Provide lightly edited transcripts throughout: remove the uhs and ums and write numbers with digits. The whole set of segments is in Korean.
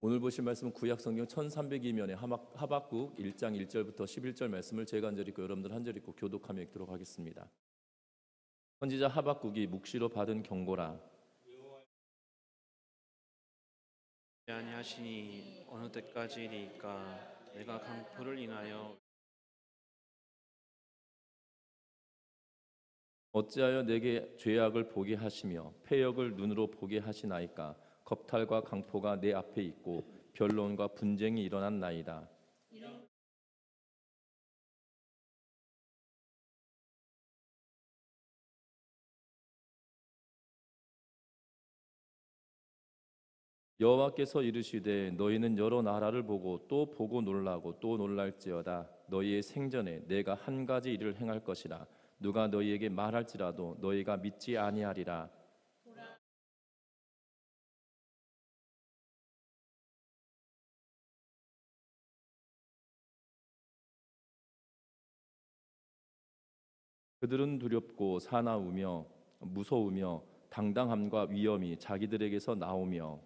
오늘 보신 말씀은 구약성경 1302면의 하박국 1장 1절부터 11절 말씀을 제가 한 절 읽고 여러분들 한 절 읽고 교독하며 읽도록 하겠습니다. 선지자 하박국이 묵시로 받은 경고라. 아니하시니 어느 때까지리까 내가 강포를 인하여 어찌하여 내게 죄악을 보게 하시며 패역을 눈으로 보게 하시나이까. 겁탈과 강포가 내 앞에 있고 변론과 분쟁이 일어난 나이다. 여호와께서 이르시되 너희는 여러 나라를 보고 또 보고 놀라고 또 놀랄지어다. 너희의 생전에 내가 한 가지 일을 행할 것이라. 누가 너희에게 말할지라도 너희가 믿지 아니하리라. 그들은 두렵고 사나우며 무서우며 당당함과 위엄이 자기들에게서 나오며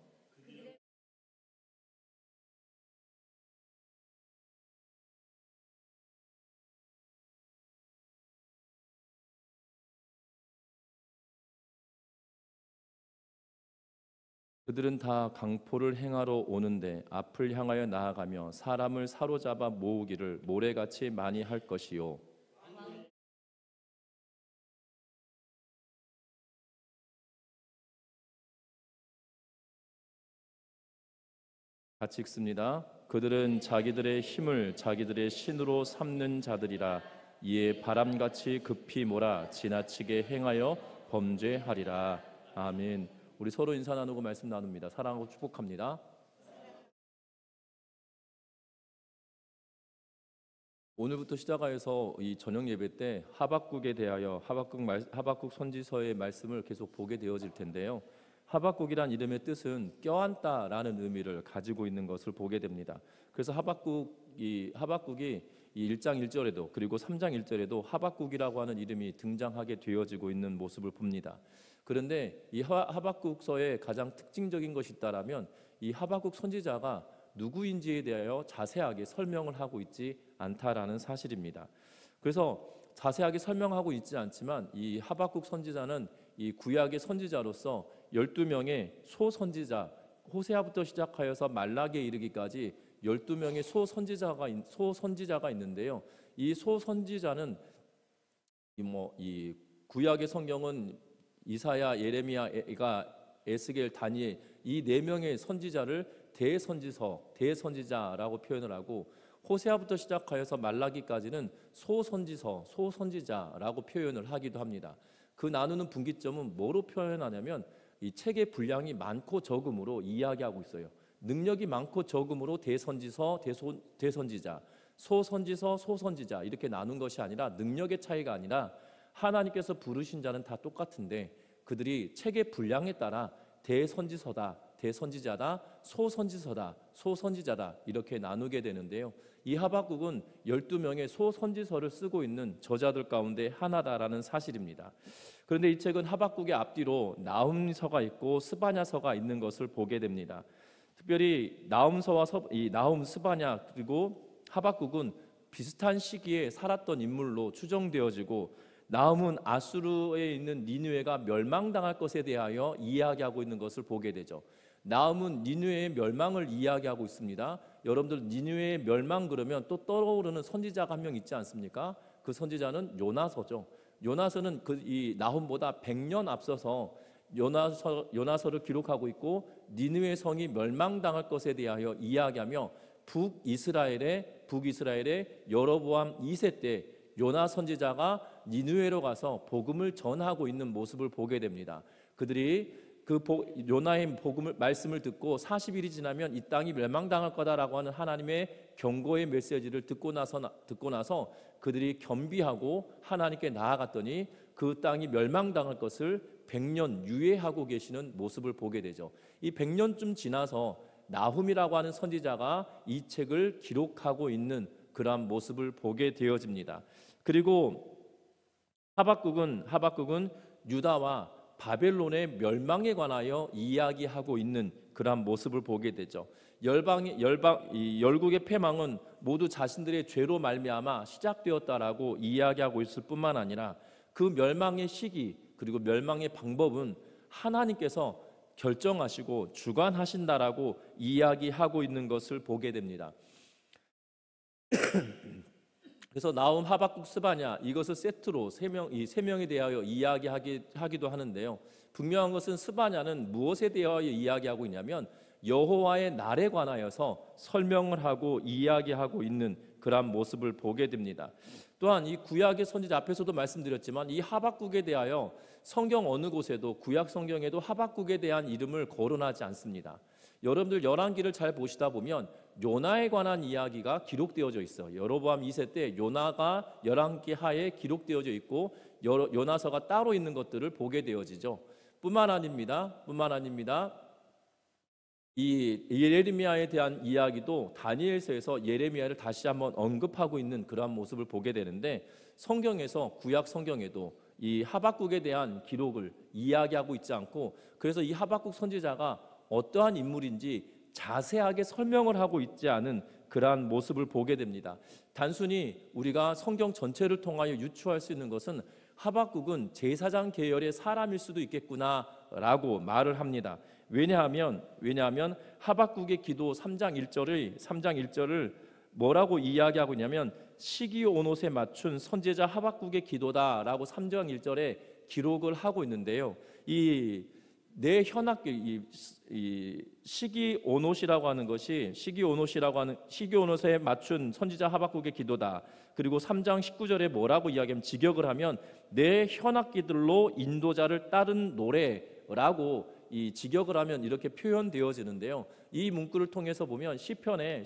그들은 다 강포를 행하러 오는데 앞을 향하여 나아가며 사람을 사로잡아 모으기를 모래같이 많이 할 것이요. 같이 읽습니다. 그들은 자기들의 힘을 자기들의 신으로 삼는 자들이라. 이에 바람같이 급히 몰아 지나치게 행하여 범죄하리라. 아멘. 우리 서로 인사 나누고 말씀 나눕니다. 사랑하고 축복합니다. 오늘부터 시작하여서 이 저녁 예배 때 하박국에 대하여 하박국 선지서의 말씀을 계속 보게 되어질 텐데요. 하박국이란 이름의 뜻은 껴안다라는 의미를 가지고 있는 것을 보게 됩니다. 그래서 하박국이 이 1장 1절에도 그리고 3장 1절에도 하박국이라고 하는 이름이 등장하게 되어지고 있는 모습을 봅니다. 그런데 이 하박국서의 가장 특징적인 것이 있다라면 이 하박국 선지자가 누구인지에 대하여 자세하게 설명을 하고 있지 않다라는 사실입니다. 그래서 자세하게 설명하고 있지 않지만 이 하박국 선지자는 이 구약의 선지자로서 12명의 소선지자, 호세아부터 시작하여서 말라기에 이르기까지 12명의 소선지자가 있는데요. 이 소선지자는 이 구약의 성경은 이사야, 예레미야가 에스겔, 다니엘 이 네 명의 선지자를 대선지자라고 표현을 하고 호세아부터 시작하여서 말라기까지는 소선지자라고 표현을 하기도 합니다. 그 나누는 분기점은 뭐로 표현하냐면 이 책의 분량이 많고 적음으로 이야기하고 있어요. 능력이 많고 적음으로 대선지자, 소선지자 이렇게 나눈 것이 아니라 능력의 차이가 아니라 하나님께서 부르신 자는 다 똑같은데 그들이 책의 분량에 따라 대선지자다, 소선지자다 이렇게 나누게 되는데요. 이 하박국은 12명의 소선지서를 쓰고 있는 저자들 가운데 하나다라는 사실입니다. 그런데 이 책은 하박국의 앞뒤로 나훔서가 있고 스바냐서가 있는 것을 보게 됩니다. 특별히 나훔, 스바냐 그리고 하박국은 비슷한 시기에 살았던 인물로 추정되어지고 나훔은 아수르에 있는 니느웨가 멸망당할 것에 대하여 이야기하고 있는 것을 보게 되죠. 나훔은 니느웨의 멸망을 이야기하고 있습니다. 여러분들 니느웨의 멸망 그러면 또 떠오르는 선지자가 한 명 있지 않습니까? 그 선지자는 요나서죠. 요나서는 이 나훔보다 100년 앞서서 요나서를 기록하고 있고 니느웨 성이 멸망당할 것에 대하여 이야기하며 북이스라엘의 여로보암 2세 때 요나 선지자가 니느웨로 가서 복음을 전하고 있는 모습을 보게 됩니다. 그들이 요나의 말씀을 듣고 40일이 지나면 이 땅이 멸망당할 거다라고 하는 하나님의 경고의 메시지를 듣고 나서 그들이 겸비하고 하나님께 나아갔더니 그 땅이 멸망당할 것을 100년 유예하고 계시는 모습을 보게 되죠. 이 100년쯤 지나서 나훔이라고 하는 선지자가 이 책을 기록하고 있는 그러한 모습을 보게 되어집니다. 그리고 하박국은 유다와 바벨론의 멸망에 관하여 이야기하고 있는 그러한 모습을 보게 되죠. 이 열국의 패망은 모두 자신들의 죄로 말미암아 시작되었다라고 이야기하고 있을 뿐만 아니라 그 멸망의 시기 그리고 멸망의 방법은 하나님께서 결정하시고 주관하신다라고 이야기하고 있는 것을 보게 됩니다. 그래서 나훔, 하박국, 스바냐 이것을 세트로 이 세 명에 대하여 이야기하기도 하는데요. 분명한 것은 스바냐는 무엇에 대하여 이야기하고 있냐면 여호와의 날에 관하여서 설명을 하고 이야기하고 있는 그러한 모습을 보게 됩니다. 또한 이 구약의 선지자 앞에서도 말씀드렸지만 이 하박국에 대하여 성경 어느 곳에도 구약 성경에도 하박국에 대한 이름을 거론하지 않습니다. 여러분들 열왕기를 잘 보시다 보면 요나에 관한 이야기가 기록되어져 있어요. 여로보암 2세 때 요나가 열왕기 하에 기록되어져 있고 요나서가 따로 있는 것들을 보게 되어지죠. 뿐만 아닙니다. 이 예레미야에 대한 이야기도 다니엘서에서 예레미야를 다시 한번 언급하고 있는 그러한 모습을 보게 되는데 성경에서 구약 성경에도 이 하박국에 대한 기록을 이야기하고 있지 않고 그래서 이 하박국 선지자가 어떠한 인물인지 자세하게 설명을 하고 있지 않은 그러한 모습을 보게 됩니다. 단순히 우리가 성경 전체를 통하여 유추할 수 있는 것은 하박국은 제사장 계열의 사람일 수도 있겠구나라고 말을 합니다. 왜냐하면 하박국의 기도 3장 1절을 뭐라고 이야기하고 있냐면 시기온옷에 맞춘 선지자 하박국의 기도다라고 3장 1절에 기록을 하고 있는데요. 이 시기온옷이라고 하는 것이 시기온옷에 맞춘 선지자 하박국의 기도다. 그리고 3장 19절에 뭐라고 이야기하면 직역을 하면 내 현악기들로 인도자를 따른 노래라고 이 직역을 하면 이렇게 표현되어지는데요. 이 문구를 통해서 보면 시편에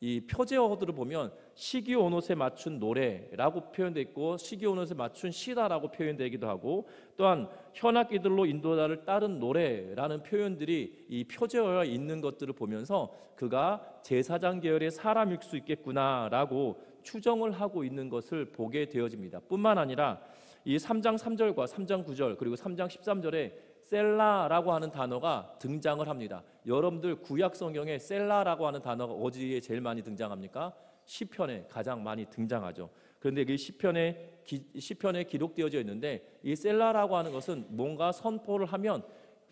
이 표제어들을 보면 시기온옷에 맞춘 노래라고 표현되어 있고 시기온옷에 맞춘 시다라고 표현되기도 하고 또한 현악기들로 인도자를 따른 노래라는 표현들이 이 표제어에 있는 것들을 보면서 그가 제사장 계열의 사람일 수 있겠구나라고 추정을 하고 있는 것을 보게 되어집니다. 뿐만 아니라 이 3장 3절과 3장 9절 그리고 3장 13절에 셀라라고 하는 단어가 등장을 합니다. 여러분들 구약 성경에 셀라라고 하는 단어가 어디에 제일 많이 등장합니까? 시편에 가장 많이 등장하죠. 그런데 그 시편에 기록되어져 있는데 이 셀라라고 하는 것은 뭔가 선포를 하면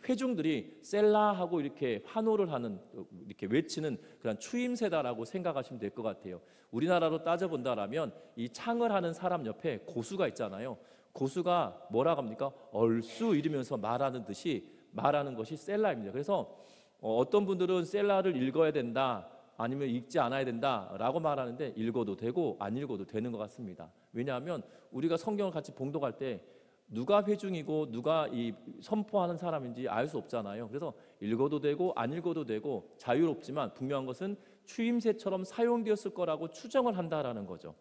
회중들이 셀라하고 이렇게 환호를 하는 이렇게 외치는 그런 추임새다라고 생각하시면 될 것 같아요. 우리나라로 따져본다라면 이 창을 하는 사람 옆에 고수가 있잖아요. 고수가 뭐라고 합니까? 얼쑤 이러면서 말하는 것이 셀라입니다. 그래서 어떤 분들은 셀라를 읽어야 된다 아니면 읽지 않아야 된다라고 말하는데 읽어도 되고 안 읽어도 되는 것 같습니다. 왜냐하면 우리가 성경을 같이 봉독할 때 누가 회중이고 누가 이 선포하는 사람인지 알 수 없잖아요. 그래서 읽어도 되고 안 읽어도 되고 자유롭지만 분명한 것은 추임새처럼 사용되었을 거라고 추정을 한다라는 거죠.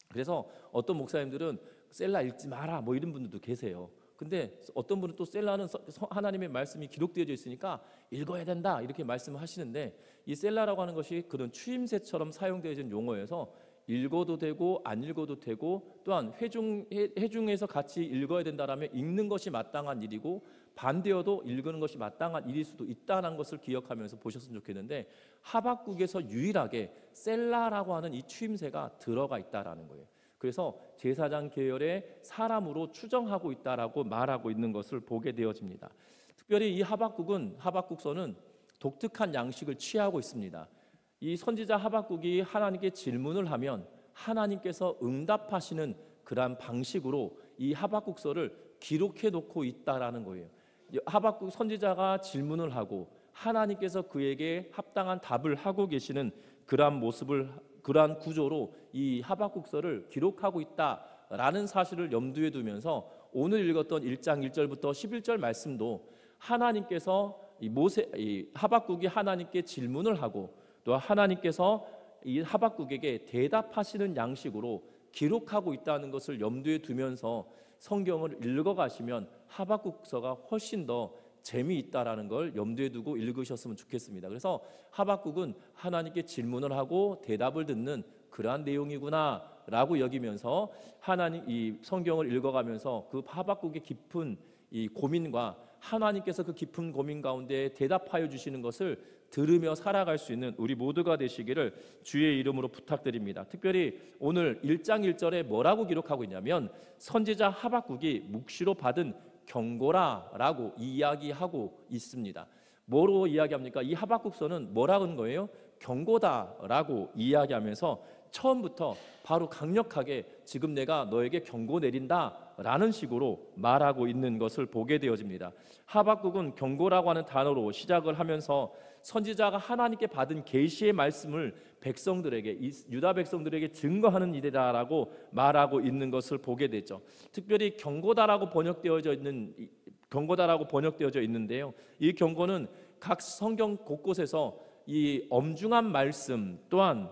그래서 어떤 목사님들은 셀라 읽지 마라 뭐 이런 분들도 계세요. 근데 어떤 분은 또 셀라는 하나님의 말씀이 기록되어져 있으니까 읽어야 된다 이렇게 말씀을 하시는데 이 셀라라고 하는 것이 그런 추임새처럼 사용되어진 용어여서 읽어도 되고 안 읽어도 되고 또한 회중에서 같이 읽어야 된다라면 읽는 것이 마땅한 일이고 반대여도 읽는 것이 마땅한 일일 수도 있다는 것을 기억하면서 보셨으면 좋겠는데 하박국에서 유일하게 셀라라고 하는 이 추임새가 들어가 있다라는 거예요. 그래서 제사장 계열의 사람으로 추정하고 있다라고 말하고 있는 것을 보게 되어집니다. 특별히 이 하박국서는 독특한 양식을 취하고 있습니다. 이 선지자 하박국이 하나님께 질문을 하면 하나님께서 응답하시는 그러한 방식으로 이 하박국서를 기록해 놓고 있다라는 거예요. 하박국 선지자가 질문을 하고 하나님께서 그에게 합당한 답을 하고 계시는 그러한 구조로 이 하박국서를 기록하고 있다라는 사실을 염두에 두면서 오늘 읽었던 1장 1절부터 11절 말씀도 하나님께서 이 하박국이 하나님께 질문을 하고 또 하나님께서 이 하박국에게 대답하시는 양식으로 기록하고 있다는 것을 염두에 두면서 성경을 읽어가시면 하박국서가 훨씬 더 재미있다라는 걸 염두에 두고 읽으셨으면 좋겠습니다. 그래서 하박국은 하나님께 질문을 하고 대답을 듣는 그러한 내용이구나라고 여기면서 이 성경을 읽어가면서 그 하박국의 깊은 이 고민과 하나님께서 그 깊은 고민 가운데 대답하여 주시는 것을 들으며 살아갈 수 있는 우리 모두가 되시기를 주의 이름으로 부탁드립니다. 특별히 오늘 1장 1절에 뭐라고 기록하고 있냐면 선지자 하박국이 묵시로 받은 경고라라고 이야기하고 있습니다. 뭐로 이야기합니까? 이 하박국서는 뭐라고 하는 거예요? 경고다라고 이야기하면서 처음부터 바로 강력하게 지금 내가 너에게 경고 내린다라는 식으로 말하고 있는 것을 보게 되어집니다. 하박국은 경고라고 하는 단어로 시작을 하면서 선지자가 하나님께 받은 계시의 말씀을 백성들에게, 유다 백성들에게 증거하는 일이다라고 말하고 있는 것을 보게 되죠. 특별히 경고다라고 번역되어져 있는데요. 이 경고는 각 성경 곳곳에서 이 엄중한 말씀 또한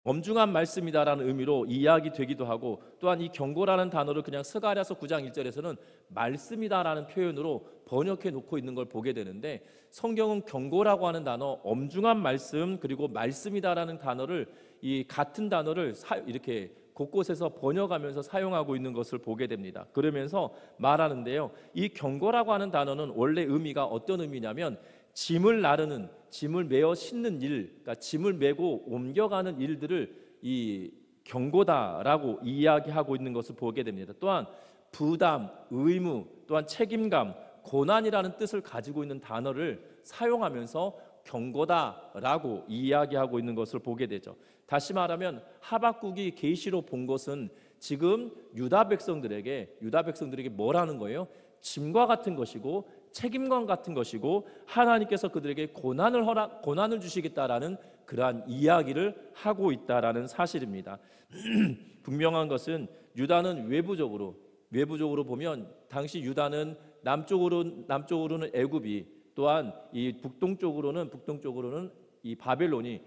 엄중한 말씀이다라는 의미로 이야기되기도 하고, 또한 이 경고라는 단어를 그냥 스가랴서 9장 1절에서는 말씀이다라는 표현으로 번역해 놓고 있는 걸 보게 되는데, 성경은 경고라고 하는 단어, 엄중한 말씀, 그리고 말씀이다라는 단어를, 이 같은 단어를 이렇게 곳곳에서 번역하면서 사용하고 있는 것을 보게 됩니다. 그러면서 말하는데요, 이 경고라고 하는 단어는 원래 의미가 어떤 의미냐면 짐을 나르는, 짐을 메어 싣는 일, 그러니까 짐을 메고 옮겨가는 일들을 이 경고다라고 이야기하고 있는 것을 보게 됩니다. 또한 부담, 의무, 또한 책임감, 고난이라는 뜻을 가지고 있는 단어를 사용하면서 경고다라고 이야기하고 있는 것을 보게 되죠. 다시 말하면 하박국이 계시로 본 것은 지금 유다 백성들에게 뭐라는 거예요? 짐과 같은 것이고 책임감 같은 것이고, 하나님께서 그들에게 고난을 주시겠다라는 그러한 이야기를 하고 있다라는 사실입니다. 분명한 것은 유다는 외부적으로 보면 당시 유다는 남쪽으로는 애굽이, 또한 이 북동쪽으로는 이 바벨론이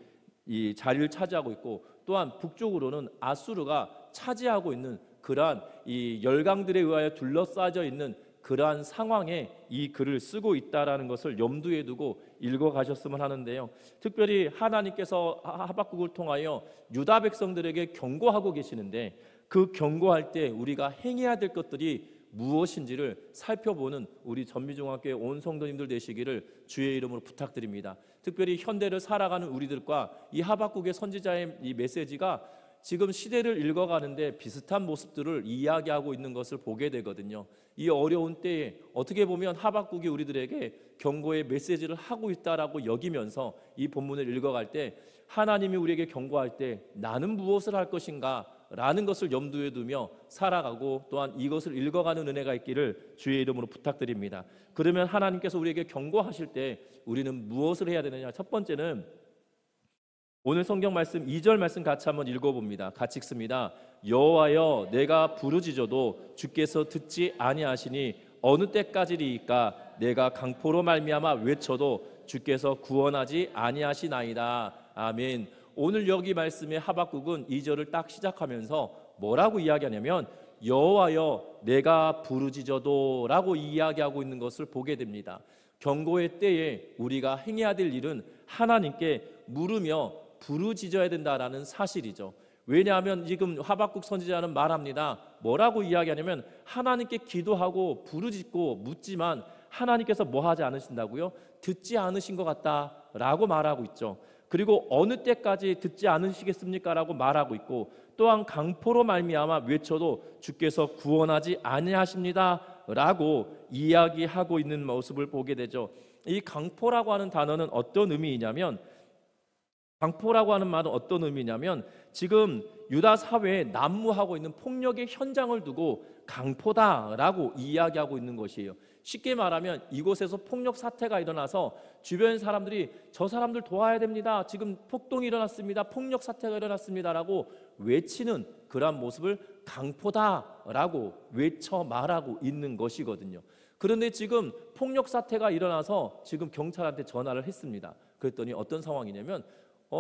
이 자리를 차지하고 있고, 또한 북쪽으로는 아수르가 차지하고 있는 그러한 이 열강들에 의하여 둘러싸여 있는 그러한 상황에 이 글을 쓰고 있다라는 것을 염두에 두고 읽어가셨으면 하는데요. 특별히 하나님께서 하박국을 통하여 유다 백성들에게 경고하고 계시는데, 그 경고할 때 우리가 행해야 될 것들이 무엇인지를 살펴보는 우리 전미중학교의 온 성도님들 되시기를 주의 이름으로 부탁드립니다. 특별히 현대를 살아가는 우리들과 이 하박국의 선지자의 이 메시지가 지금 시대를 읽어가는데 비슷한 모습들을 이야기하고 있는 것을 보게 되거든요. 이 어려운 때에 어떻게 보면 하박국이 우리들에게 경고의 메시지를 하고 있다라고 여기면서 이 본문을 읽어갈 때, 하나님이 우리에게 경고할 때 나는 무엇을 할 것인가 라는 것을 염두에 두며 살아가고, 또한 이것을 읽어가는 은혜가 있기를 주의 이름으로 부탁드립니다. 그러면 하나님께서 우리에게 경고하실 때 우리는 무엇을 해야 되느냐? 첫 번째는 오늘 성경 말씀 2절 말씀 같이 한번 읽어봅니다. 같이 읽습니다. 여호와여, 내가 부르짖어도 주께서 듣지 아니하시니 어느 때까지리이까? 내가 강포로 말미암아 외쳐도 주께서 구원하지 아니하시나이다. 아멘. 오늘 여기 말씀의 하박국은 2절을 딱 시작하면서 뭐라고 이야기하냐면 여호와여, 내가 부르짖어도 라고 이야기하고 있는 것을 보게 됩니다. 경고의 때에 우리가 행해야 될 일은 하나님께 물으며 부르짖어야 된다라는 사실이죠. 왜냐하면 지금 하박국 선지자는 말합니다. 뭐라고 이야기하냐면 하나님께 기도하고 부르짖고 묻지만 하나님께서 뭐 하지 않으신다고요? 듣지 않으신 것 같다라고 말하고 있죠. 그리고 어느 때까지 듣지 않으시겠습니까? 라고 말하고 있고, 또한 강포로 말미암아 외쳐도 주께서 구원하지 아니하십니다 라고 이야기하고 있는 모습을 보게 되죠. 이 강포라고 하는 단어는 어떤 의미이냐면, 강포라고 하는 말은 어떤 의미냐면 지금 유다 사회에 난무하고 있는 폭력의 현장을 두고 강포다라고 이야기하고 있는 것이에요. 쉽게 말하면 이곳에서 폭력 사태가 일어나서 주변 사람들이 저 사람들 도와야 됩니다, 지금 폭동이 일어났습니다, 폭력 사태가 일어났습니다라고 외치는 그러한 모습을 강포다라고 외쳐 말하고 있는 것이거든요. 그런데 지금 폭력 사태가 일어나서 지금 경찰한테 전화를 했습니다. 그랬더니 어떤 상황이냐면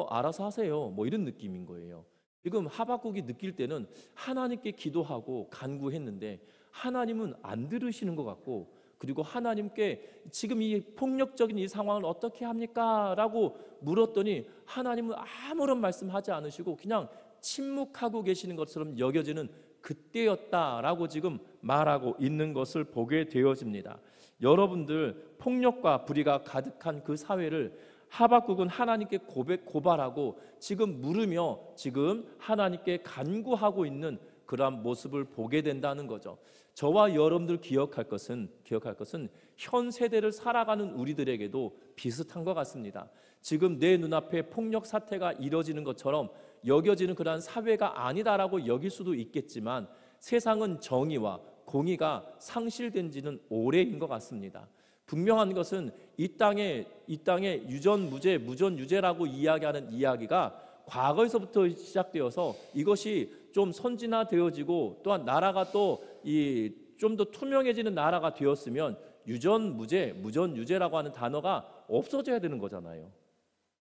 알아서 하세요, 뭐 이런 느낌인 거예요. 지금 하박국이 느낄 때는 하나님께 기도하고 간구했는데 하나님은 안 들으시는 것 같고, 그리고 하나님께 지금 이 폭력적인 이 상황을 어떻게 합니까? 라고 물었더니 하나님은 아무런 말씀하지 않으시고 그냥 침묵하고 계시는 것처럼 여겨지는 그때였다라고 지금 말하고 있는 것을 보게 되어집니다. 여러분들 폭력과 불의가 가득한 그 사회를 하박국은 하나님께 고발하고 지금 물으며 지금 하나님께 간구하고 있는 그러한 모습을 보게 된다는 거죠. 저와 여러분들 기억할 것은 현 세대를 살아가는 우리들에게도 비슷한 것 같습니다. 지금 내 눈앞에 폭력 사태가 이뤄지는 것처럼 여겨지는 그러한 사회가 아니다라고 여길 수도 있겠지만 세상은 정의와 공의가 상실된 지는 오래인 것 같습니다. 분명한 것은 이 땅에 유전무죄, 무전유죄라고 이야기하는 이야기가 과거에서부터 시작되어서 이것이 좀 선진화되어지고 또한 나라가 또 좀 더 투명해지는 나라가 되었으면 유전무죄, 무전유죄라고 하는 단어가 없어져야 되는 거잖아요.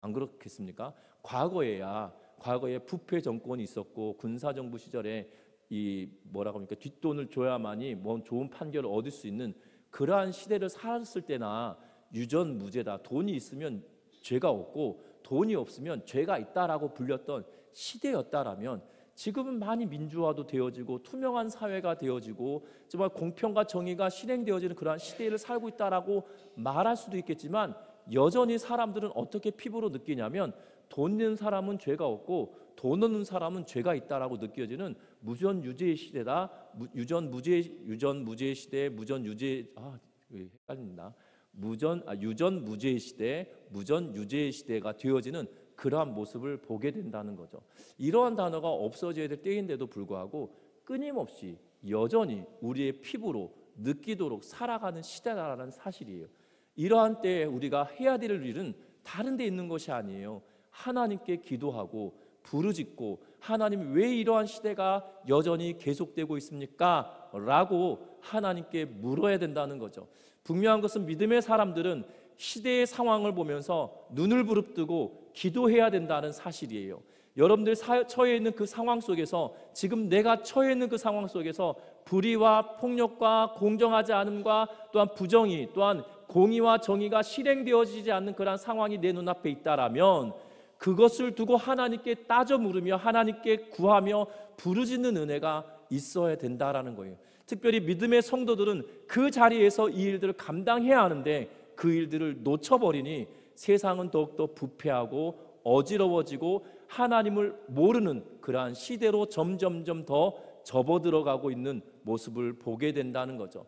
안 그렇겠습니까? 과거에 부패 정권이 있었고 군사정부 시절에 뒷돈을 줘야만이 좋은 판결을 얻을 수 있는 그러한 시대를 살았을 때나 유전무죄다, 돈이 있으면 죄가 없고 돈이 없으면 죄가 있다라고 불렸던 시대였다라면 지금은 많이 민주화도 되어지고 투명한 사회가 되어지고 정말 공평과 정의가 실행되어지는 그러한 시대를 살고 있다라고 말할 수도 있겠지만 여전히 사람들은 어떻게 피부로 느끼냐면 돈 있는 사람은 죄가 없고 돈 없는 사람은 죄가 있다라고 느껴지는 유전무죄의 시대다. 유전무죄의 시대, 유전무죄의 시대, 무전유죄의 시대가 되어지는 그러한 모습을 보게 된다는 거죠. 이러한 단어가 없어져야 될 때인데도 불구하고 끊임없이 여전히 우리의 피부로 느끼도록 살아가는 시대라는 사실이에요. 이러한 때에 우리가 해야 될 일은 다른 데 있는 것이 아니에요. 하나님께 기도하고 부르짖고 하나님 왜 이러한 시대가 여전히 계속되고 있습니까? 라고 하나님께 물어야 된다는 거죠. 분명한 것은 믿음의 사람들은 시대의 상황을 보면서 눈을 부릅뜨고 기도해야 된다는 사실이에요. 여러분들 처해 있는 그 상황 속에서 지금 내가 처해 있는 그 상황 속에서 불의와 폭력과 공정하지 않음과 또한 부정의 또한 공의와 정의가 실행되어지지 않는 그런 상황이 내 눈앞에 있다라면 그것을 두고 하나님께 따져 물으며 하나님께 구하며 부르짖는 은혜가 있어야 된다라는 거예요. 특별히 믿음의 성도들은 그 자리에서 이 일들을 감당해야 하는데 그 일들을 놓쳐버리니 세상은 더욱더 부패하고 어지러워지고 하나님을 모르는 그러한 시대로 점점점 더 접어들어가고 있는 모습을 보게 된다는 거죠.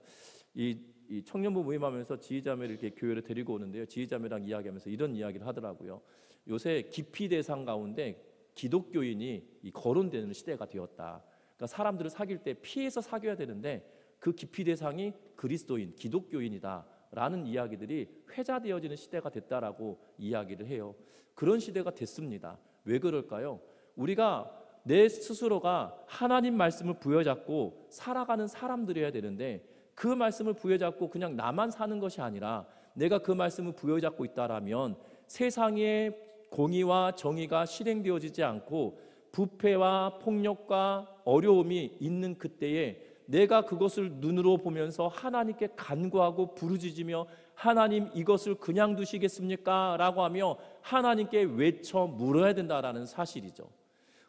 이 청년부 모임하면서 지휘자매를 이렇게 교회를 데리고 오는데요. 지휘자매랑 이야기하면서 이런 이야기를 하더라고요. 요새 기피 대상 가운데 기독교인이 거론되는 시대가 되었다. 그러니까 사람들을 사귈 때 피해서 사귀어야 되는데 그 기피 대상이 그리스도인, 기독교인이다라는 이야기들이 회자되어지는 시대가 됐다라고 이야기를 해요. 그런 시대가 됐습니다. 왜 그럴까요? 우리가 내 스스로가 하나님 말씀을 부여잡고 살아가는 사람들이어야 되는데 그 말씀을 부여잡고 그냥 나만 사는 것이 아니라 내가 그 말씀을 부여잡고 있다라면 세상에 공의와 정의가 실행되어지지 않고 부패와 폭력과 어려움이 있는 그때에 내가 그것을 눈으로 보면서 하나님께 간구하고 부르짖으며 하나님 이것을 그냥 두시겠습니까? 라고 하며 하나님께 외쳐 물어야 된다라는 사실이죠.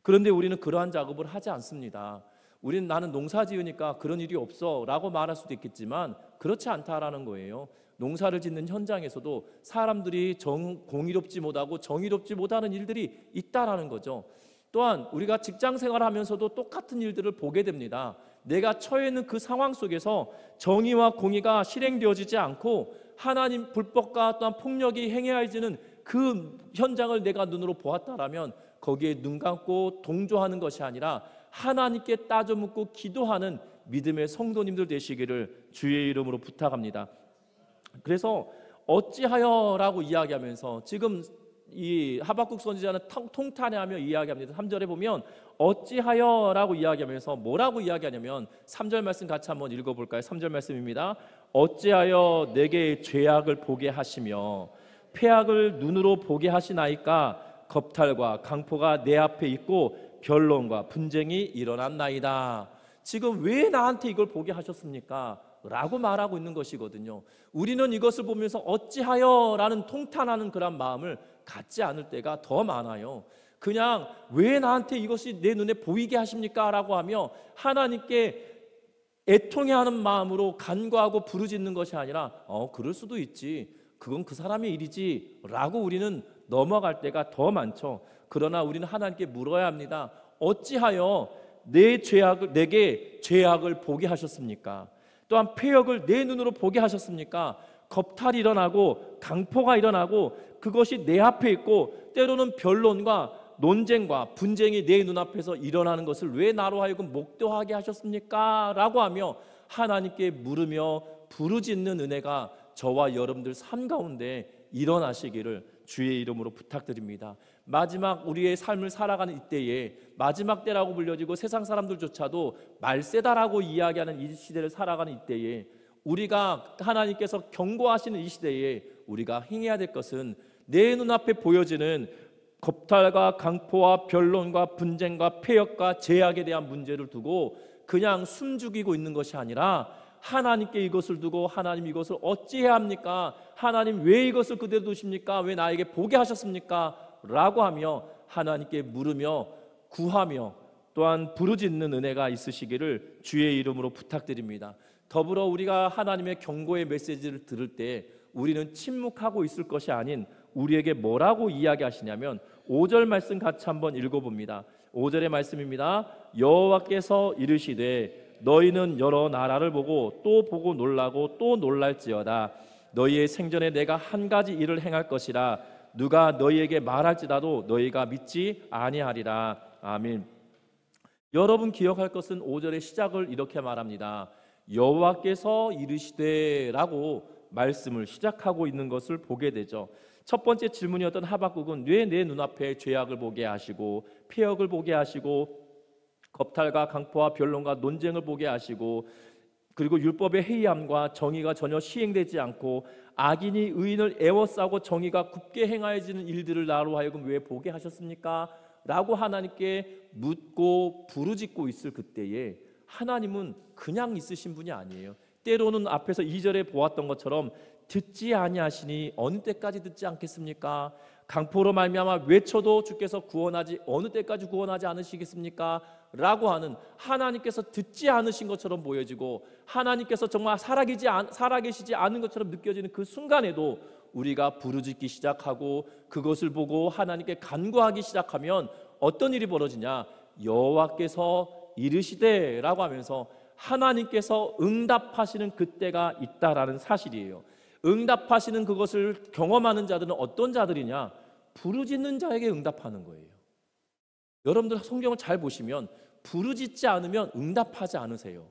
그런데 우리는 그러한 작업을 하지 않습니다. 우리는 나는 농사 지으니까 그런 일이 없어 라고 말할 수도 있겠지만 그렇지 않다라는 거예요. 농사를 짓는 현장에서도 사람들이 공의롭지 못하고 정의롭지 못하는 일들이 있다라는 거죠. 또한 우리가 직장 생활하면서도 똑같은 일들을 보게 됩니다. 내가 처해 있는 그 상황 속에서 정의와 공의가 실행되어지지 않고 하나님 불법과 또한 폭력이 행해지는 그 현장을 내가 눈으로 보았다라면 거기에 눈 감고 동조하는 것이 아니라 하나님께 따져 묻고 기도하는 믿음의 성도님들 되시기를 주의 이름으로 부탁합니다. 그래서 어찌하여라고 이야기하면서 지금 이 하박국 선지자는 통탄해하며 이야기합니다. 3절에 보면 어찌하여라고 이야기하면서 뭐라고 이야기하냐면 3절 말씀 같이 한번 읽어볼까요? 3절 말씀입니다. 어찌하여 내게 죄악을 보게 하시며 패악을 눈으로 보게 하시나이까 겁탈과 강포가 내 앞에 있고 변론과 분쟁이 일어났나이다. 지금 왜 나한테 이걸 보게 하셨습니까? 라고 말하고 있는 것이거든요. 우리는 이것을 보면서 어찌하여라는 통탄하는 그런 마음을 갖지 않을 때가 더 많아요. 그냥 왜 나한테 이것이 내 눈에 보이게 하십니까? 라고 하며 하나님께 애통해하는 마음으로 간구하고 부르짖는 것이 아니라 그럴 수도 있지, 그건 그 사람의 일이지 라고 우리는 넘어갈 때가 더 많죠. 그러나 우리는 하나님께 물어야 합니다. 어찌하여 내게 죄악을 보게 하셨습니까? 또한 패역을 내 눈으로 보게 하셨습니까? 겁탈이 일어나고 강포가 일어나고 그것이 내 앞에 있고 때로는 변론과 논쟁과 분쟁이 내 눈앞에서 일어나는 것을 왜 나로 하여금 목도하게 하셨습니까? 라고 하며 하나님께 물으며 부르짖는 은혜가 저와 여러분들 삶 가운데 일어나시기를 주의 이름으로 부탁드립니다. 마지막 우리의 삶을 살아가는 이때에 마지막 때라고 불려지고 세상 사람들조차도 말세다라고 이야기하는 이 시대를 살아가는 이때에 우리가 하나님께서 경고하시는 이 시대에 우리가 행해야 될 것은 내 눈앞에 보여지는 겁탈과 강포와 변론과 분쟁과 패역과 제약에 대한 문제를 두고 그냥 숨죽이고 있는 것이 아니라 하나님께 이것을 두고 하나님 이것을 어찌해야 합니까? 하나님 왜 이것을 그대로 두십니까? 왜 나에게 보게 하셨습니까? 라고 하며 하나님께 물으며 구하며 또한 부르짖는 은혜가 있으시기를 주의 이름으로 부탁드립니다. 더불어 우리가 하나님의 경고의 메시지를 들을 때 우리는 침묵하고 있을 것이 아닌 우리에게 뭐라고 이야기하시냐면 5절 말씀 같이 한번 읽어봅니다. 5절의 말씀입니다. 여호와께서 이르시되 너희는 여러 나라를 보고 또 보고 놀라고 또 놀랄지어다. 너희의 생전에 내가 한 가지 일을 행할 것이라 누가 너희에게 말할지라도 너희가 믿지 아니하리라. 아멘. 여러분 기억할 것은 5절의 시작을 이렇게 말합니다. 여호와께서 이르시되라고 말씀을 시작하고 있는 것을 보게 되죠. 첫 번째 질문이었던 하박국은 왜 내 눈앞에 죄악을 보게 하시고 패역을 보게 하시고 겁탈과 강포와 변론과 논쟁을 보게 하시고 그리고 율법의 해이함과 정의가 전혀 시행되지 않고 악인이 의인을 애워싸고 정의가 굽게 행하여지는 일들을 나로 하여금 왜 보게 하셨습니까? 라고 하나님께 묻고 부르짖고 있을 그때에 하나님은 그냥 있으신 분이 아니에요. 때로는 앞에서 2절에 보았던 것처럼 듣지 아니하시니 어느 때까지 듣지 않겠습니까? 강포로 말미암아 외쳐도 주께서 구원하지 어느 때까지 구원하지 않으시겠습니까? 라고 하는 하나님께서 듣지 않으신 것처럼 보여지고 하나님께서 정말 살아계시지 않은 것처럼 느껴지는 그 순간에도 우리가 부르짖기 시작하고 그것을 보고 하나님께 간구하기 시작하면 어떤 일이 벌어지냐? 여호와께서 이르시되라고 하면서 하나님께서 응답하시는 그때가 있다라는 사실이에요. 응답하시는 그것을 경험하는 자들은 어떤 자들이냐? 부르짖는 자에게 응답하는 거예요. 여러분들 성경을 잘 보시면 부르짖지 않으면 응답하지 않으세요.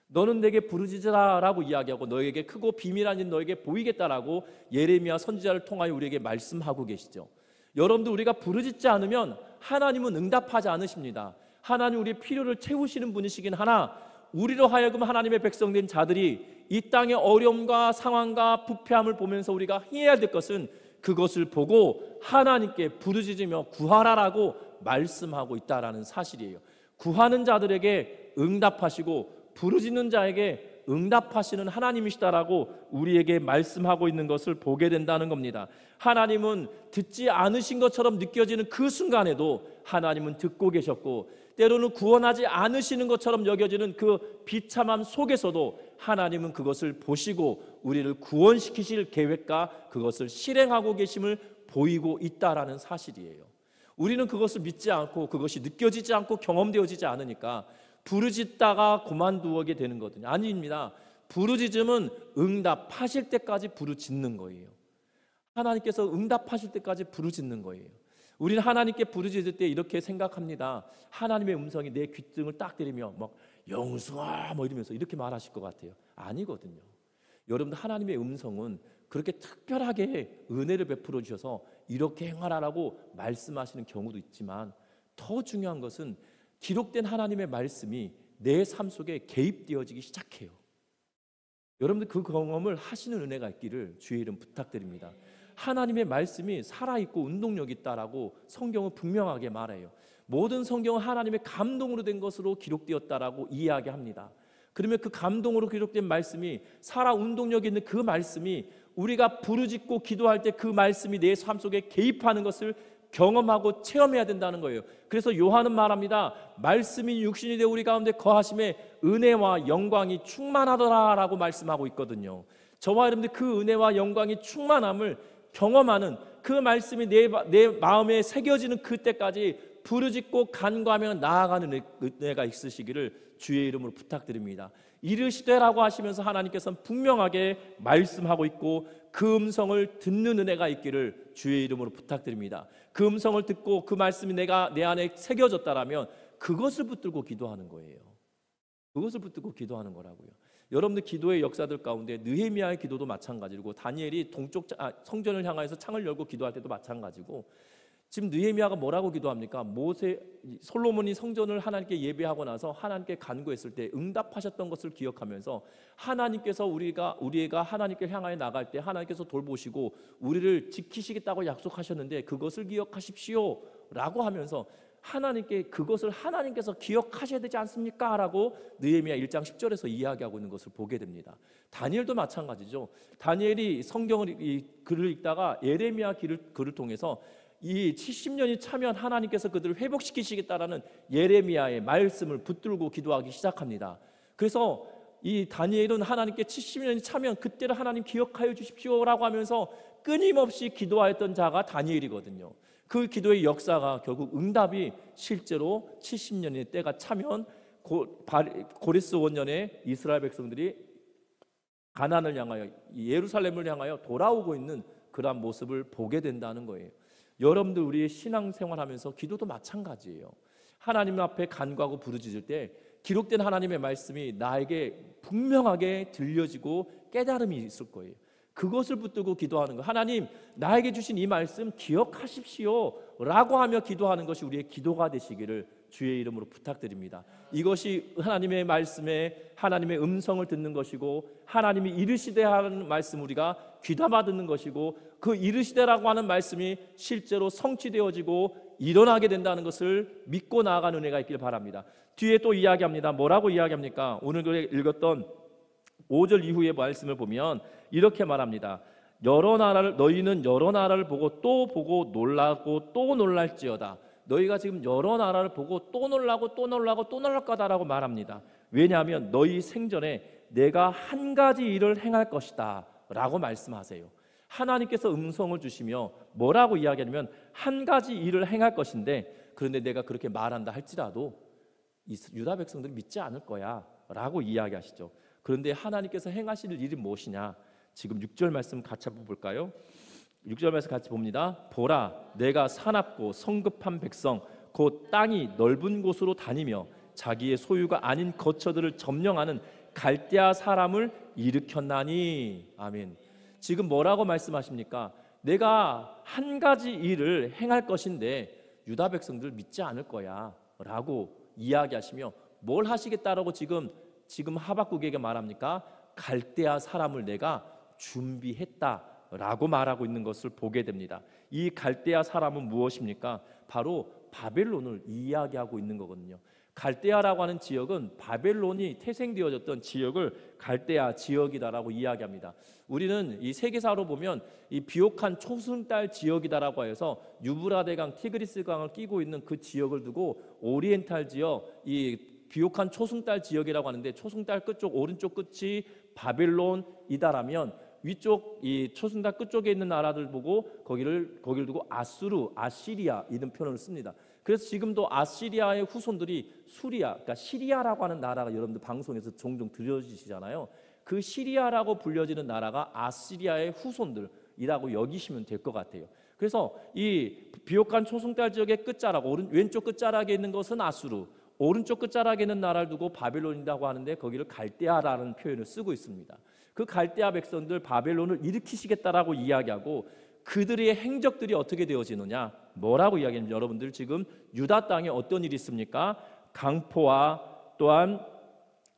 너는 내게 부르짖으라라고 이야기하고 너에게 크고 비밀한 일 너에게 보이겠다라고 예레미야 선지자를 통하여 우리에게 말씀하고 계시죠. 여러분들 우리가 부르짖지 않으면 하나님은 응답하지 않으십니다. 하나님 우리의 필요를 채우시는 분이시긴 하나 우리로 하여금 하나님의 백성된 자들이 이 땅의 어려움과 상황과 부패함을 보면서 우리가 행해야 될 것은 그것을 보고 하나님께 부르짖으며 구하라라고 말씀하고 있다라는 사실이에요. 구하는 자들에게 응답하시고 부르짖는 자에게 응답하시는 하나님이시다라고 우리에게 말씀하고 있는 것을 보게 된다는 겁니다. 하나님은 듣지 않으신 것처럼 느껴지는 그 순간에도 하나님은 듣고 계셨고 때로는 구원하지 않으시는 것처럼 여겨지는 그 비참함 속에서도 하나님은 그것을 보시고 우리를 구원시키실 계획과 그것을 실행하고 계심을 보이고 있다라는 사실이에요. 우리는 그것을 믿지 않고 그것이 느껴지지 않고 경험되어지지 않으니까 부르짖다가 그만두게 되는 거거든요. 아닙니다. 부르짖음은 응답하실 때까지 부르짖는 거예요. 하나님께서 응답하실 때까지 부르짖는 거예요. 우리는 하나님께 부르짖을 때 이렇게 생각합니다. 하나님의 음성이 내 귓등을 딱 때리며 막 영수아 뭐 이러면서 이렇게 말하실 것 같아요. 아니거든요. 여러분들 하나님의 음성은 그렇게 특별하게 은혜를 베풀어 주셔서 이렇게 행하라라고 말씀하시는 경우도 있지만 더 중요한 것은 기록된 하나님의 말씀이 내 삶 속에 개입되어지기 시작해요. 여러분들 그 경험을 하시는 은혜가 있기를 주의 이름 부탁드립니다. 하나님의 말씀이 살아있고 운동력이 있다라고 성경은 분명하게 말해요. 모든 성경은 하나님의 감동으로 된 것으로 기록되었다라고 이야기합니다. 그러면 그 감동으로 기록된 말씀이 살아 운동력이 있는 그 말씀이 우리가 부르짖고 기도할 때 그 말씀이 내 삶 속에 개입하는 것을 경험하고 체험해야 된다는 거예요. 그래서 요한은 말합니다. 말씀이 육신이 되어 우리 가운데 거하심에 은혜와 영광이 충만하더라라고 말씀하고 있거든요. 저와 여러분들 그 은혜와 영광이 충만함을 경험하는 그 말씀이 내 마음에 새겨지는 그때까지 부르짖고 간구하며 나아가는 은혜가 있으시기를 주의 이름으로 부탁드립니다. 이르시되라고 하시면서 하나님께서는 분명하게 말씀하고 있고 그 음성을 듣는 은혜가 있기를 주의 이름으로 부탁드립니다. 그 음성을 듣고 그 말씀이 내 안에 새겨졌다라면 그것을 붙들고 기도하는 거예요. 그것을 붙들고 기도하는 거라고요. 여러분들 기도의 역사들 가운데 느헤미야의 기도도 마찬가지고 다니엘이 성전을 향해서 창을 열고 기도할 때도 마찬가지고 지금 느헤미야가 뭐라고 기도합니까? 솔로몬이 성전을 하나님께 예배하고 나서 하나님께 간구했을 때 응답하셨던 것을 기억하면서 하나님께서 우리가 하나님께 향하여 나갈 때 하나님께서 돌보시고 우리를 지키시겠다고 약속하셨는데 그것을 기억하십시오 라고 하면서 하나님께 그것을 하나님께서 기억하셔야 되지 않습니까? 라고 느헤미야 1장 10절에서 이야기하고 있는 것을 보게 됩니다. 다니엘도 마찬가지죠. 다니엘이 성경을 글을 읽다가 예레미야 글을 통해서 이 70년이 차면 하나님께서 그들을 회복시키시겠다라는 예레미야의 말씀을 붙들고 기도하기 시작합니다. 그래서 이 다니엘은 하나님께 70년이 차면 그때를 하나님 기억하여 주십시오라고 하면서 끊임없이 기도하였던 자가 다니엘이거든요. 그 기도의 역사가 결국 응답이 실제로 70년의 때가 차면 고레스 원년에 이스라엘 백성들이 가나안을 향하여 예루살렘을 향하여 돌아오고 있는 그러한 모습을 보게 된다는 거예요. 여러분들 우리의 신앙생활하면서 기도도 마찬가지예요. 하나님 앞에 간구하고 부르짖을 때 기록된 하나님의 말씀이 나에게 분명하게 들려지고 깨달음이 있을 거예요. 그것을 붙들고 기도하는 거. 하나님 나에게 주신 이 말씀 기억하십시오 라고 하며 기도하는 것이 우리의 기도가 되시기를 주의 이름으로 부탁드립니다. 이것이 하나님의 말씀에 하나님의 음성을 듣는 것이고 하나님이 이르시되 하는 말씀 우리가 귀담아 듣는 것이고 그 이르시되라고 하는 말씀이 실제로 성취되어지고 일어나게 된다는 것을 믿고 나아가는 은혜가 있길 바랍니다. 뒤에 또 이야기합니다. 뭐라고 이야기합니까? 오늘 글에 읽었던 5절 이후의 말씀을 보면 이렇게 말합니다. 너희는 여러 나라를 보고 또 보고 놀라고 또 놀랄지어다. 너희가 지금 여러 나라를 보고 또 놀라고 또 놀라고 또 놀랄 거다라고 말합니다. 왜냐하면 너희 생전에 내가 한 가지 일을 행할 것이다 라고 말씀하세요. 하나님께서 음성을 주시며 뭐라고 이야기하냐면 한 가지 일을 행할 것인데 그런데 내가 그렇게 말한다 할지라도 유다 백성들이 믿지 않을 거야 라고 이야기하시죠. 그런데 하나님께서 행하실 일이 무엇이냐? 지금 6절 말씀 같이 한번 볼까요? 6절 말씀 같이 봅니다. 보라, 내가 사납고 성급한 백성 곧 땅이 넓은 곳으로 다니며 자기의 소유가 아닌 거처들을 점령하는 갈대아 사람을 일으켰나니. 아멘. 지금 뭐라고 말씀하십니까? 내가 한 가지 일을 행할 것인데 유다 백성들 믿지 않을 거야 라고 이야기하시며 뭘 하시겠다라고 지금 하박국에게 말합니까? 갈대아 사람을 내가 준비했다라고 말하고 있는 것을 보게 됩니다. 이 갈대아 사람은 무엇입니까? 바로 바벨론을 이야기하고 있는 거거든요. 갈대아라고 하는 지역은 바벨론이 태생되어졌던 지역을 갈대아 지역이다라고 이야기합니다. 우리는 이 세계사로 보면 이 비옥한 초승달 지역이다라고 해서 유브라데강, 티그리스강을 끼고 있는 그 지역을 두고 오리엔탈 지역, 이 비옥한 초승달 지역이라고 하는데 초승달 끝쪽 오른쪽 끝이 바벨론이다라면 위쪽 이 초승달 끝쪽에 있는 나라들 보고 거기를 두고 아시리아 이런 표현을 씁니다. 그래서 지금도 아시리아의 후손들이 그러니까 시리아라고 하는 나라가 여러분들 방송에서 종종 들려주시잖아요. 그 시리아라고 불려지는 나라가 아시리아의 후손들이라고 여기시면 될 것 같아요. 그래서 이 비옥한 초승달 지역의 끝자락 왼쪽 끝자락에 있는 것은 아수르, 오른쪽 끝자락에 있는 나라를 두고 바벨론이라고 하는데 거기를 갈대아라는 표현을 쓰고 있습니다. 그 갈대아 백성들 바벨론을 일으키시겠다라고 이야기하고 그들의 행적들이 어떻게 되어지느냐? 뭐라고 이야기하면 여러분들 지금 유다 땅에 어떤 일이 있습니까? 강포와 또한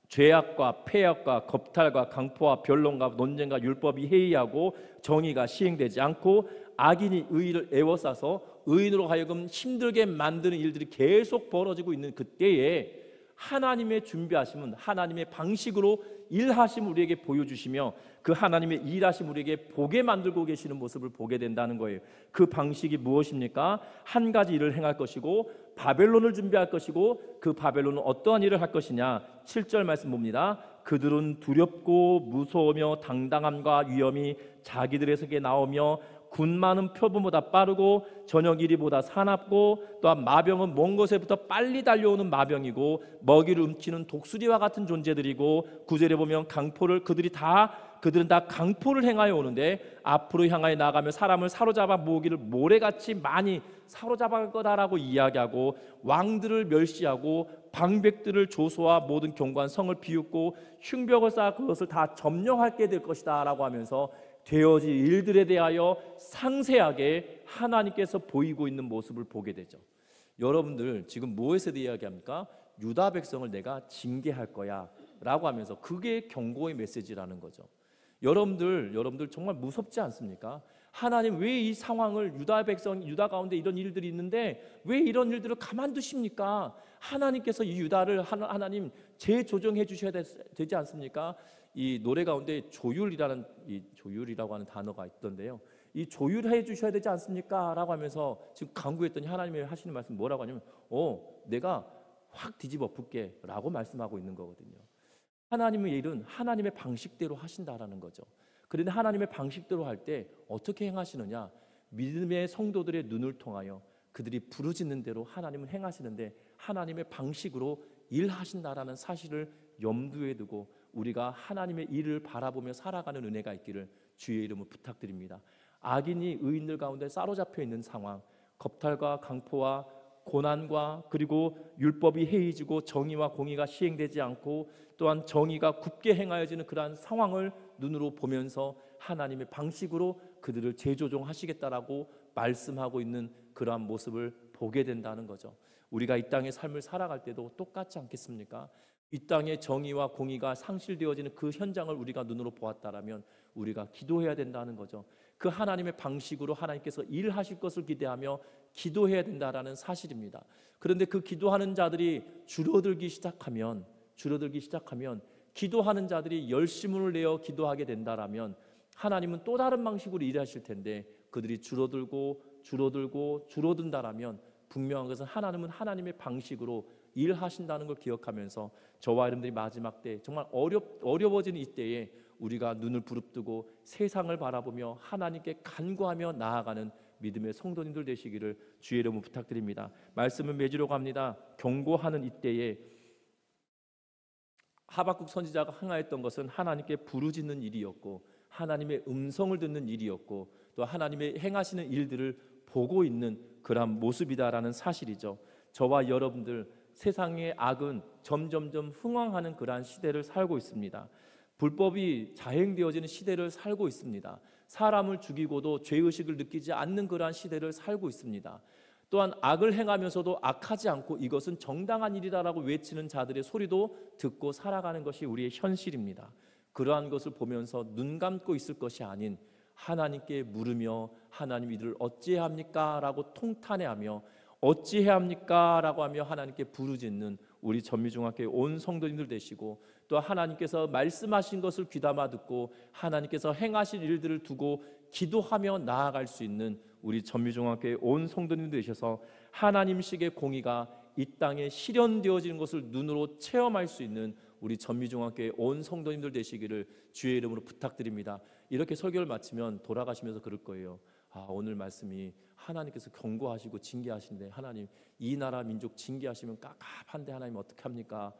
죄악과 폐악과 겁탈과 강포와 변론과 논쟁과 율법이 해이하고 정의가 시행되지 않고 악인이 의를 애워싸서 의인으로 하여금 힘들게 만드는 일들이 계속 벌어지고 있는 그때에 하나님의 준비하심은 하나님의 방식으로 일하심 우리에게 보여주시며 그 하나님의 일하심 우리에게 보게 만들고 계시는 모습을 보게 된다는 거예요. 그 방식이 무엇입니까? 한 가지 일을 행할 것이고 바벨론을 준비할 것이고 그 바벨론은 어떠한 일을 할 것이냐? 7절 말씀 봅니다. 그들은 두렵고 무서우며 당당함과 위엄이 자기들에게 나오며 군 많은 표범보다 빠르고 저녁 이리보다 사납고 또한 마병은 먼 곳에부터 빨리 달려오는 마병이고 먹이를 훔치는 독수리와 같은 존재들이고 9절에 보면 그들은 다 강포를 행하여 오는데 앞으로 향하여 나가며 사람을 사로잡아 모으기를 모래같이 많이 사로잡을 거다라고 이야기하고 왕들을 멸시하고 방백들을 조소와 모든 견고한 성을 비웃고 흉벽을 쌓아 그것을 다 점령하게 될 것이다 라고 하면서 되어질 일들에 대하여 상세하게 하나님께서 보이고 있는 모습을 보게 되죠. 여러분들 지금 무엇에 대해 이야기합니까? 유다 백성을 내가 징계할 거야 라고 하면서 그게 경고의 메시지라는 거죠. 여러분들 정말 무섭지 않습니까? 하나님 왜 이 상황을 유다 가운데 이런 일들이 있는데 왜 이런 일들을 가만두십니까? 하나님께서 이 유다를 하나님 재조정해 주셔야 되지 않습니까? 이 노래 가운데 조율이라고 하는 단어가 있던데요. 이 조율해 주셔야 되지 않습니까? 라고 하면서 지금 간구했더니 하나님이 하시는 말씀 뭐라고 하냐면 내가 확 뒤집어 붙게 라고 말씀하고 있는 거거든요. 하나님의 일은 하나님의 방식대로 하신다라는 거죠. 그런데 하나님의 방식대로 할 때 어떻게 행하시느냐? 믿음의 성도들의 눈을 통하여 그들이 부르짖는 대로 하나님은 행하시는데 하나님의 방식으로 일하신다라는 사실을 염두에 두고 우리가 하나님의 일을 바라보며 살아가는 은혜가 있기를 주의 이름으로 부탁드립니다. 악인이 의인들 가운데 사로잡혀 있는 상황, 겁탈과 강포와 고난과 그리고 율법이 해이지고 정의와 공의가 시행되지 않고 또한 정의가 굳게 행하여지는 그러한 상황을 눈으로 보면서 하나님의 방식으로 그들을 재조정하시겠다라고 말씀하고 있는 그러한 모습을 보게 된다는 거죠. 우리가 이 땅의 삶을 살아갈 때도 똑같지 않겠습니까? 이 땅의 정의와 공의가 상실되어지는 그 현장을 우리가 눈으로 보았다라면 우리가 기도해야 된다는 거죠. 그 하나님의 방식으로 하나님께서 일하실 것을 기대하며 기도해야 된다라는 사실입니다. 그런데 그 기도하는 자들이 줄어들기 시작하면 기도하는 자들이 열심을 내어 기도하게 된다라면 하나님은 또 다른 방식으로 일하실 텐데 그들이 줄어든다라면 분명한 것은 하나님은 하나님의 방식으로 일하신다는 걸 기억하면서 저와 여러분들이 마지막 때 정말 어려워지는 이때에 우리가 눈을 부릅뜨고 세상을 바라보며 하나님께 간구하며 나아가는 믿음의 성도님들 되시기를 주의 이름으로 부탁드립니다. 말씀을 맺으러 갑니다. 경고하는 이때에 하박국 선지자가 행하였던 것은 하나님께 부르짖는 일이었고 하나님의 음성을 듣는 일이었고 또 하나님의 행하시는 일들을 보고 있는 그러한 모습이다라는 사실이죠. 저와 여러분들 세상의 악은 점점점 흥황하는 그러한 시대를 살고 있습니다. 불법이 자행되어지는 시대를 살고 있습니다. 사람을 죽이고도 죄의식을 느끼지 않는 그러한 시대를 살고 있습니다. 또한 악을 행하면서도 악하지 않고 이것은 정당한 일이다라고 외치는 자들의 소리도 듣고 살아가는 것이 우리의 현실입니다. 그러한 것을 보면서 눈 감고 있을 것이 아닌 하나님께 물으며 하나님 이들을 어찌해야 합니까? 라고 통탄해하며 어찌해야 합니까? 라고 하며 하나님께 부르짖는 우리 전미중학교의 온 성도님들 되시고 또 하나님께서 말씀하신 것을 귀담아 듣고 하나님께서 행하실 일들을 두고 기도하며 나아갈 수 있는 우리 전미중학교의 온 성도님들 되셔서 하나님식의 공의가 이 땅에 실현되어지는 것을 눈으로 체험할 수 있는 우리 전미중학교의 온 성도님들 되시기를 주의 이름으로 부탁드립니다. 이렇게 설교를 마치면 돌아가시면서 그럴 거예요. 오늘 말씀이 하나님께서 경고하시고 징계하시는데 하나님 이 나라 민족 징계하시면 깝깝한데 하나님 어떻게 합니까?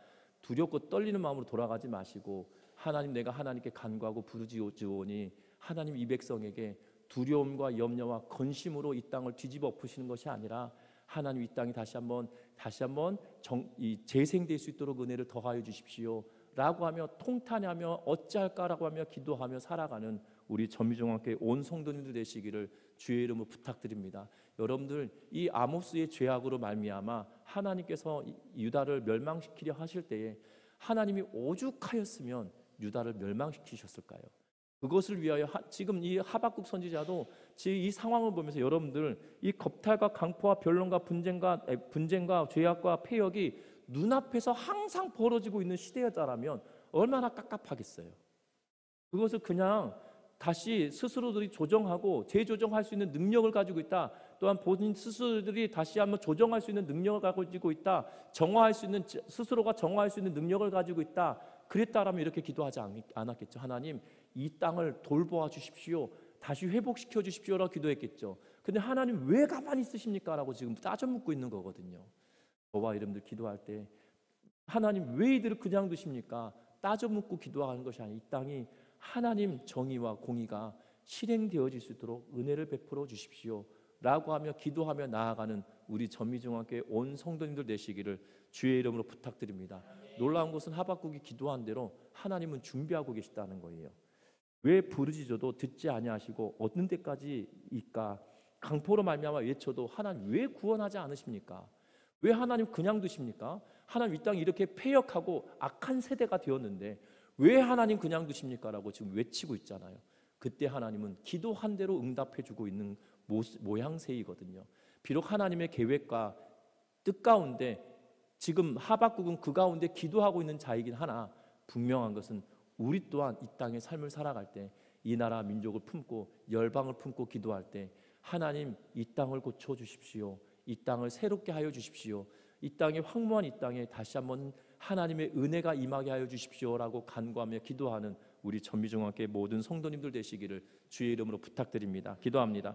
두렵고 떨리는 마음으로 돌아가지 마시고 하나님 내가 하나님께 간구하고 부르짖으오니 하나님 이 백성에게 두려움과 염려와 근심으로 이 땅을 뒤집어 엎으시는 것이 아니라 하나님 이 땅이 다시 한번 재생될 수 있도록 은혜를 더하여 주십시오 라고 하며 통탄하며 어찌할까라고 하며 기도하며 살아가는 우리 전미중학교의 온 성도님들 되시기를 주의 이름으로 부탁드립니다. 여러분들 이 아모스의 죄악으로 말미암아 하나님께서 유다를 멸망시키려 하실 때에 하나님이 오죽하였으면 유다를 멸망시키셨을까요? 그것을 위하여 지금 이 하박국 선지자도 지금 이 상황을 보면서 여러분들 이 겁탈과 강포와 변론과 분쟁과 죄악과 폐역이 눈앞에서 항상 벌어지고 있는 시대였다라면 얼마나 깝깝하겠어요. 그것을 그냥 다시 스스로들이 조정하고 재조정할 수 있는 능력을 가지고 있다. 또한 본인 스스로들이 다시 한번 조정할 수 있는 능력을 가지고 있다. 정화할 수 있는, 스스로가 정화할 수 있는 능력을 가지고 있다. 그랬다라면 이렇게 기도하지 않았겠죠. 하나님, 이 땅을 돌보아 주십시오. 다시 회복시켜 주십시오라고 기도했겠죠. 근데 하나님 왜 가만히 있으십니까? 라고 지금 따져 묻고 있는 거거든요. 저와 여러분들 기도할 때 하나님 왜 이들을 그냥 두십니까? 따져 묻고 기도하는 것이 아니라 이 땅이 하나님 정의와 공의가 실행되어질 수 있도록 은혜를 베풀어 주십시오 라고 하며 기도하며 나아가는 우리 전미중앙교회 온 성도님들 되시기를 주의 이름으로 부탁드립니다. 놀라운 것은 하박국이 기도한 대로 하나님은 준비하고 계시다는 거예요. 왜 부르짖어도 듣지 아니하시고 어느 데까지일까? 강포로 말미암아 외쳐도 하나님 왜 구원하지 않으십니까? 왜 하나님 그냥 두십니까? 하나님 이 땅이 이렇게 패역하고 악한 세대가 되었는데 왜 하나님 그냥 두십니까? 라고 지금 외치고 있잖아요. 그때 하나님은 기도한 대로 응답해주고 있는 모양새이거든요. 비록 하나님의 계획과 뜻 가운데 지금 하박국은 그 가운데 기도하고 있는 자이긴 하나 분명한 것은 우리 또한 이 땅의 삶을 살아갈 때 이 나라 민족을 품고 열방을 품고 기도할 때 하나님 이 땅을 고쳐주십시오. 이 땅을 새롭게 하여 주십시오. 이 땅에 황무한 이 땅에 다시 한번 하나님의 은혜가 임하게 하여 주십시오라고 간구하며 기도하는 우리 전미중앙교회 모든 성도님들 되시기를 주의 이름으로 부탁드립니다. 기도합니다.